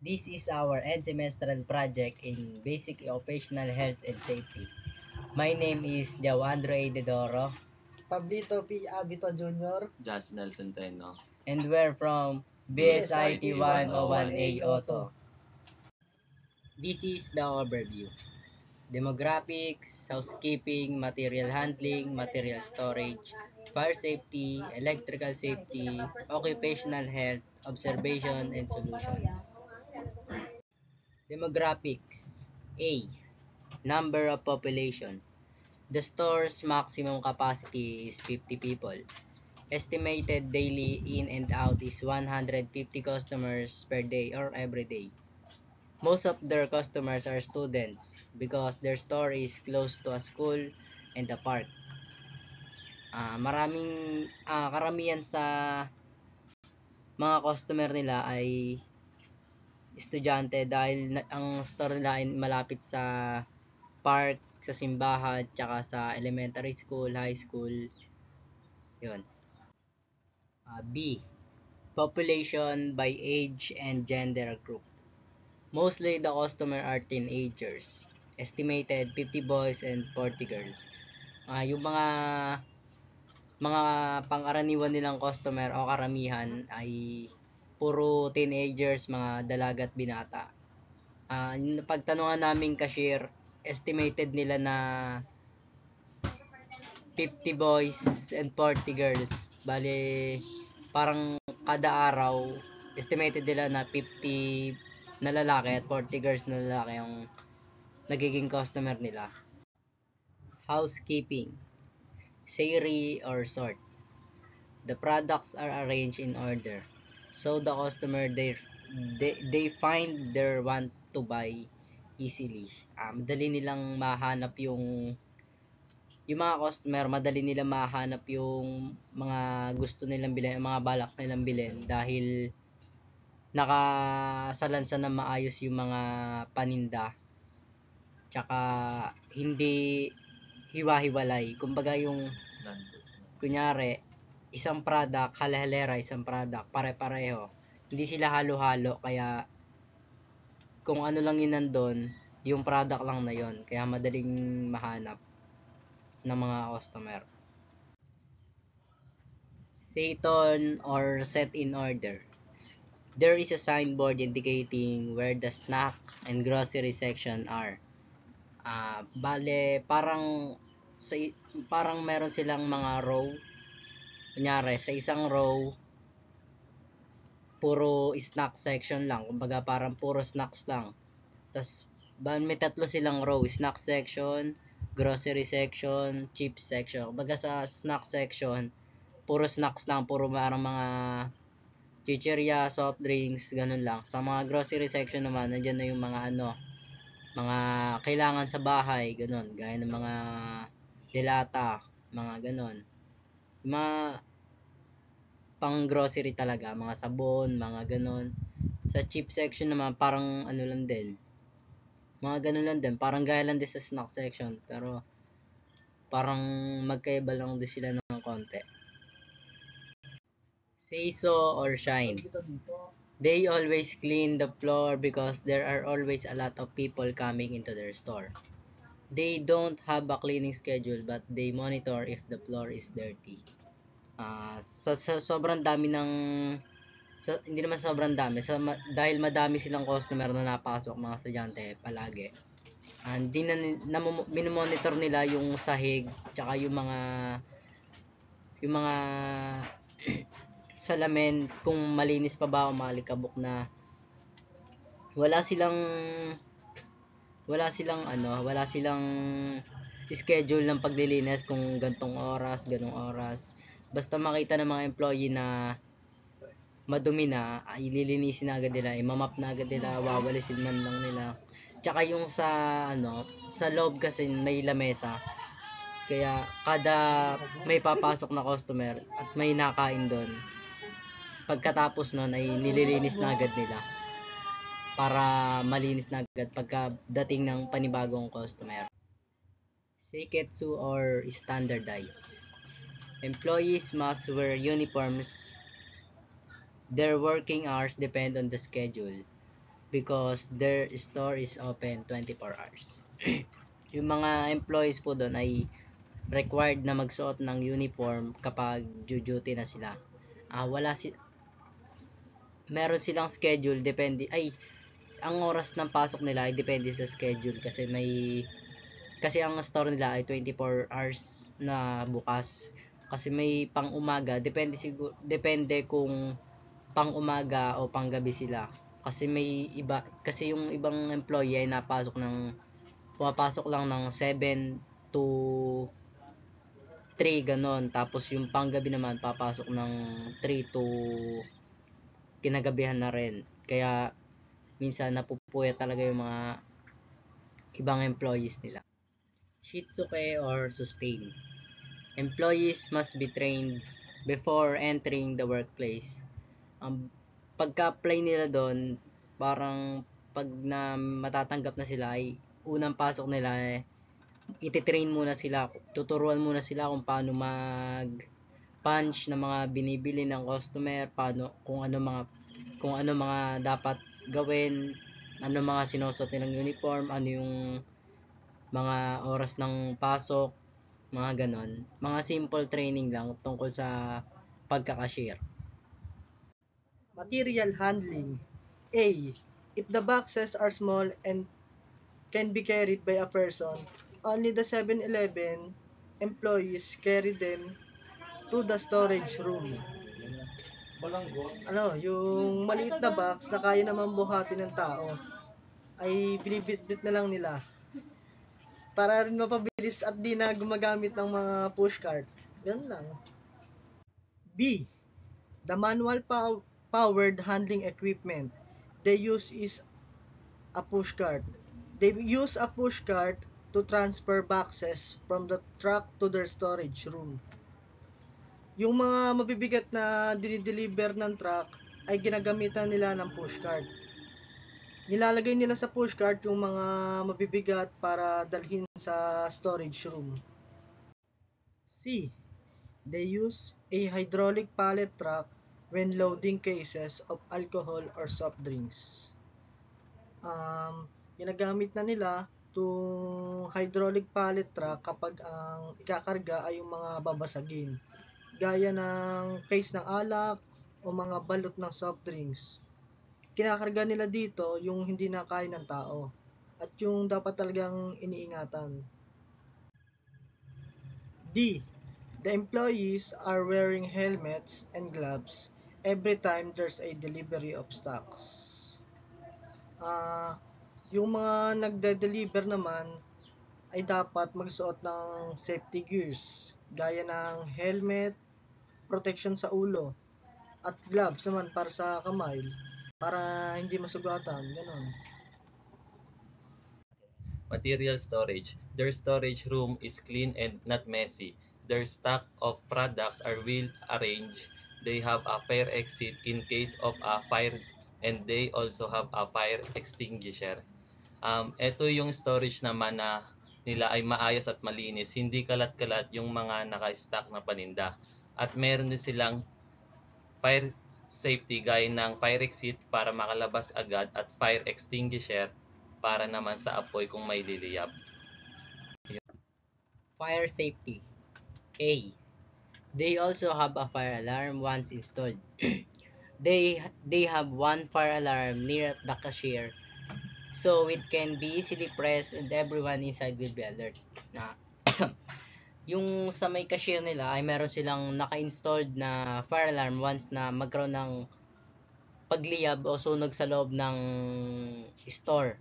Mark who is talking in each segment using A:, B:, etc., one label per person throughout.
A: This is our end semestral project in Basic Occupational Health and Safety. My name is Jawandro A. Dedoro.
B: Pablito P. Abito Jr.
C: Jasnel Centeno.
A: And we're from BSIT 101A Auto. This is the overview. Demographics, housekeeping, material handling, material storage, fire safety, electrical safety, occupational health, observation, and solution. Demographics. A. Number of population. The store's maximum capacity is 50 people. Estimated daily in and out is 150 customers per day or every day. Most of their customers are students because their store is close to a school and a park. Karamihan sa mga customer nila ay estudyante dahil ang store nila ay malapit sa park, sa simbahan, tsaka sa elementary school, high school. Yun. B. Population by age and gender group. Mostly the customer are teenagers. Estimated 50 boys and 40 girls. Yung mga pang-araniwan nilang customer o karamihan ay puro teenagers, mga dalaga at binata. Yung pagtanungan namin cashier, estimated nila na 50 boys and 40 girls. Bale, parang kada araw, estimated nila na 50 na lalaki at 40 girls na lalaki ang nagiging customer nila. Housekeeping. Sari or sort. The products are arranged in order. So the customer, they find their want to buy easily. Madali nilang mahanap yung mga customer, madali nilang mahanap yung mga gusto nilang bilhin, mga balak nilang bilhin dahil nakasalansan na maayos yung mga paninda. Tsaka hindi hiwa-hiwalay. Kumbaga yung kunyari, isang product, halahalera, isang product, pare-pareho. Hindi sila halo-halo, kaya kung ano lang yun nandun, yung product lang na yun. Kaya madaling mahanap ng mga customer. Seaton or set in order. There is a signboard indicating where the snack and grocery section are. Bale, parang meron silang mga row. Kunyari, sa isang row, puro snack section lang. Kumbaga, parang puro snacks lang. Tapos, may tatlo silang row. Snack section, grocery section, chips section. Kumbaga, sa snack section, puro snacks lang. Puro parang mga chichirya, soft drinks, ganun lang. Sa mga grocery section naman, nandiyan na yung mga mga kailangan sa bahay, ganun, gaya ng mga delata, mga ganun. Mga pang grocery talaga, mga sabon, mga ganun. Sa chip section naman, parang ano lang din. Mga ganun lang din, parang gaya lang din sa snack section, pero parang magkaiba lang din sila ng konti. Say so or shine. They always clean the floor because there are always a lot of people coming into their store. They don't have a cleaning schedule but they monitor if the floor is dirty. Sa sobrang dami ng hindi naman sobrang dami, dahil madami silang customer na napasok, mga estudyante palagi. Hindi minomonitor nila yung sahig tsaka yung mga salamin kung malinis pa ba o maalikabok na. Wala silang schedule ng paglilinis kung gantong oras, ganong oras. Basta makita ng mga employee na madumi na, ay lilinisin na agad nila, imamap na agad nila, wawalisin man lang nila. Tsaka yung sa loob kasi may lamesa. Kaya kada may papasok na customer at may nakain doon, pagkatapos nun ay nililinis na agad nila para malinis na agad pagkadating ng panibagong customer. Seiketsu or standardized. Employees must wear uniforms. Their working hours depend on the schedule. because their store is open 24 hours. Yung mga employees po doon ay required na magsuot ng uniform kapag duty na sila. Meron silang schedule, depende ang oras ng pasok nila ay depende sa schedule kasi ang store nila ay 24 hours na bukas. Kasi may pang umaga, depende kung pang umaga o pang gabi sila. Kasi yung ibang employee ay pumapasok lang ng 7 to 3 ganon. Tapos yung pang gabi naman papasok ng 3 to kinagabihan na rin. Kaya minsan napupuyat talaga yung mga ibang employees nila. Shitsuke or sustain. Employees must be trained before entering the workplace. Ang pagka-apply nila doon, parang pag na matatanggap na sila ay unang pasok nila ititrain muna sila, tuturuan muna sila kung paano mag punch ng mga binibili ng customer, kung ano mga dapat gawin, ano mga sinusuot nilang uniform, ano yung mga oras ng pasok, mga ganon. Mga simple training lang tungkol sa pagka-cashier.
B: Material handling. A. If the boxes are small and can be carried by a person, only the 7-Eleven employees carry them to the storage room. Yung maliit na box na kaya naman buhatin ng tao, ay binibitbit na lang nila. Para rin mapabilis at di na gumagamit ng mga pushcart. Ganun lang. B. The manual powered handling equipment they use is a pushcart. They use a pushcart to transfer boxes from the truck to their storage room. Yung mga mabibigat na dinideliver ng truck ay ginagamitan nila ng pushcart. Nilalagay nila sa pushcart yung mga mabibigat para dalhin sa storage room. C. They use a hydraulic pallet truck when loading cases of alcohol or soft drinks. Ginagamit na nila itong hydraulic pallet truck kapag ang ikakarga ay yung mga babasagin, gaya ng case ng alak o mga balot ng soft drinks. Kinakarga nila dito yung hindi na kaya ng tao at yung dapat talagang iniingatan. D. The employees are wearing helmets and gloves every time there's a delivery of stocks. Yung mga nagde-deliver naman ay dapat magsuot ng safety gears gaya ng helmet, protection sa ulo, at gloves naman para sa kamay para hindi masugatan, ganun.
C: Material storage. Their storage room is clean and not messy. Their stock of products are well arranged. They have a fire exit in case of a fire, and they also have a fire extinguisher. Ito yung storage naman na nila ay maayos at malinis, hindi kalat-kalat yung mga naka-stock na paninda. At meron din silang fire safety gaya ng fire exit para makalabas agad at fire extinguisher para naman sa apoy kung may liliyab.
A: Fire safety. A. They also have a fire alarm once installed. They have one fire alarm near the cashier so it can be easily pressed and everyone inside will be alert. Na yung sa may cashier nila ay meron silang naka-installed na fire alarm once na magkaroon ng pagliyab o sunog sa loob ng store.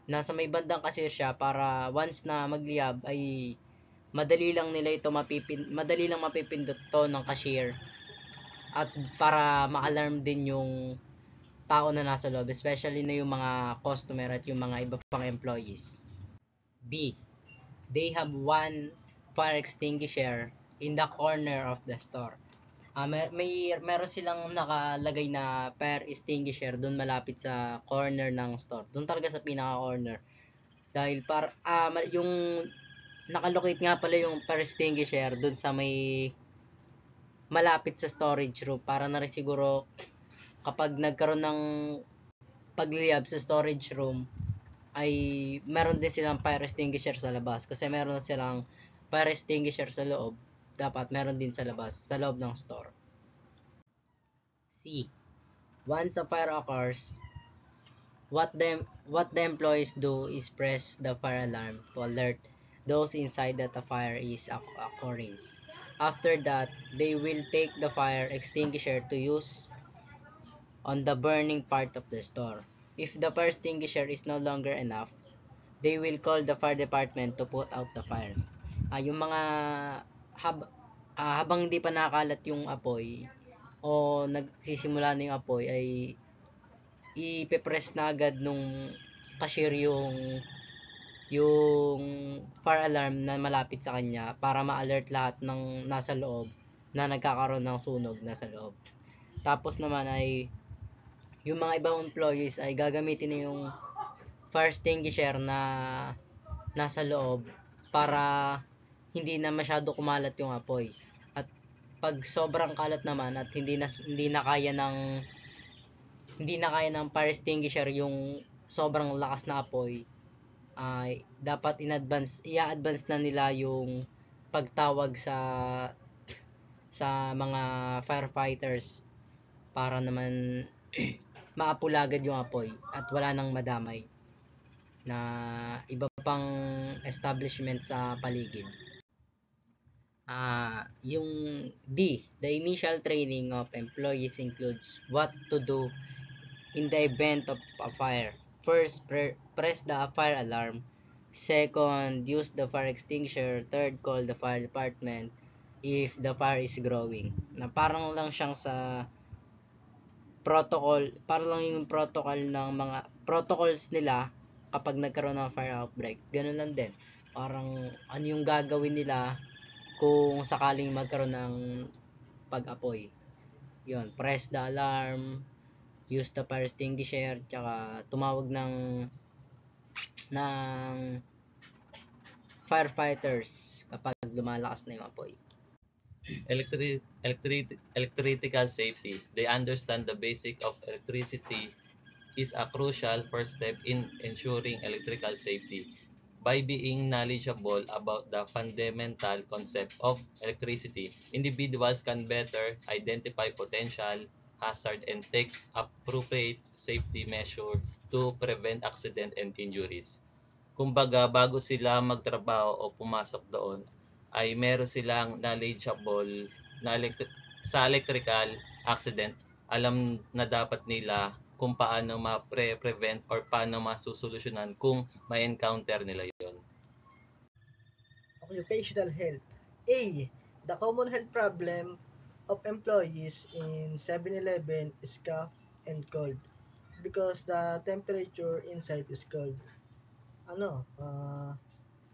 A: Nasa may bandang cashier siya para once na magliyab ay madali lang mapipindot to ng cashier at para ma-alarm din yung tao na nasa loob, especially na yung mga customer at yung mga iba pang employees. B. They have one fire extinguisher in the corner of the store. Meron silang nakalagay na fire extinguisher doon malapit sa corner ng store. Doon talaga sa pinaka-corner. Dahil yung nakalocate nga pala yung fire extinguisher doon sa may malapit sa storage room para na rin siguro kapag nagkaroon ng pagliyab sa storage room ay meron din silang fire extinguisher sa labas kasi meron silang fire extinguisher sa loob, dapat meron din sa labas, sa loob ng store. C. Once a fire occurs, what the employees do is press the fire alarm to alert those inside that a fire is occurring. After that, they will take the fire extinguisher to use on the burning part of the store. If the fire extinguisher is no longer enough, they will call the fire department to put out the fire. Yung mga habang hindi pa nakakalat yung apoy o nagsisimula na yung apoy ay ipe-press na agad nung cashier yung fire alarm na malapit sa kanya para ma-alert lahat ng nasa loob na nagkakaroon ng sunog nasa loob. Tapos naman ay yung mga ibang employees ay gagamitin na yung fire extinguisher na nasa loob para hindi na masyado kumalat yung apoy. At pag sobrang kalat naman at hindi na kaya ng fire extinguisher yung sobrang lakas na apoy, ay dapat i-advance na nila yung pagtawag sa mga firefighters para naman maapulagad yung apoy at wala nang madamay na iba pang establishment sa paligid. Yung D, the initial training of employees includes what to do in the event of a fire. First, press the fire alarm. Second, use the fire extinguisher. Third, call the fire department if the fire is growing. Na parang lang siyang sa protocol, para lang yung protocol ng mga protocols nila kapag nagkaroon ng fire outbreak. Ganun lang din. Parang ano yung gagawin nila kung sakaling magkaroon ng pag-apoy. Yun, press the alarm, use the fire extinguisher, tsaka tumawag ng firefighters kapag lumalakas na yung apoy.
C: Electrical safety. They understand the basic of electricity is a crucial first step in ensuring electrical safety. By being knowledgeable about the fundamental concept of electricity, individuals can better identify potential hazard and take appropriate safety measures to prevent accident and injuries. Kumbaga, bago sila magtrabaho o pumasok doon, ay meron silang knowledgeable sa electrical accident. Alam na dapat nila kung paano ma-prevent or paano masusolusyonan kung ma-encounter nila yon.
B: Occupational health. A. The common health problem of employees in 7-Eleven is cough and cold because the temperature inside is cold.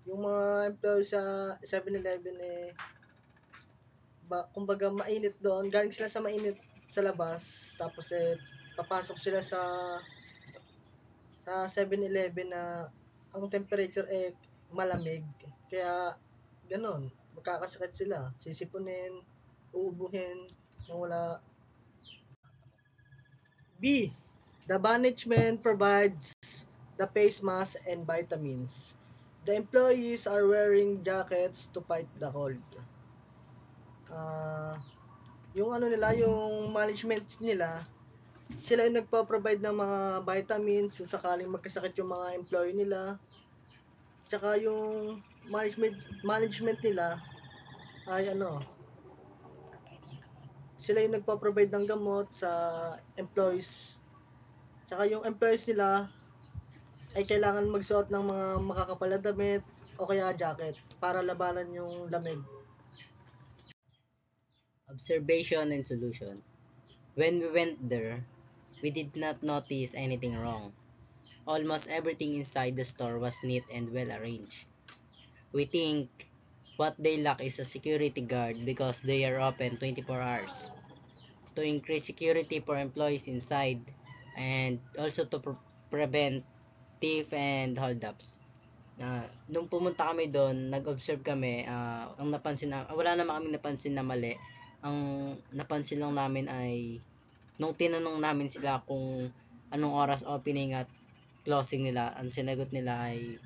B: Yung mga employees sa 7-Eleven kumbaga mainit doon, galing sila sa mainit sa labas, tapos papasok sila sa 7-Eleven na ang temperature malamig, kaya ganon, magkakasakit sila, sisipunin, uubuhin, wala. B. The management provides the face mask and vitamins. The employees are wearing jackets to fight the cold. Yung yung management nila, sila yung nagpo-provide ng mga vitamins kung sakaling magkasakit yung mga employee nila. Tsaka yung management nila ay sila yung nagpo-provide ng gamot sa employees. Tsaka yung employees nila ay kailangan magsuot ng mga makakapal na damit o kaya jacket para labanan yung lamig.
A: Observation and solution. When we went there, we did not notice anything wrong. Almost everything inside the store was neat and well arranged. We think what they lack is a security guard because they are open 24 hours. To increase security for employees inside and also to prevent thief and holdups. Nung pumunta kami doon, nag-observe kami, ang wala naman kaming napansin na mali. Ang napansin lang namin ay nung tinanong namin sila kung anong oras opening at closing nila. Ang sinagot nila ay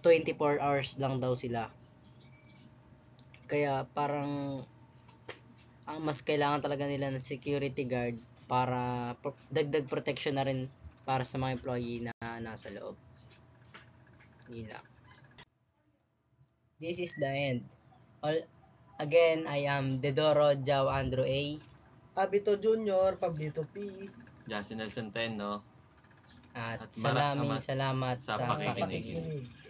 A: 24 hours lang daw sila. Kaya parang ang mas kailangan talaga nila ng security guard para dagdag protection na rin para sa mga employee na nasa loob. Yun lang. This is the end. Again, I am Dedoro Jao Andrew A.
B: Abito Junior, Pablito P.
C: Justin Centeno.
A: At
C: At maraming
A: salamat
C: sa
A: sa
C: pakikinig.
A: pakikinig.
B: Pakikinig.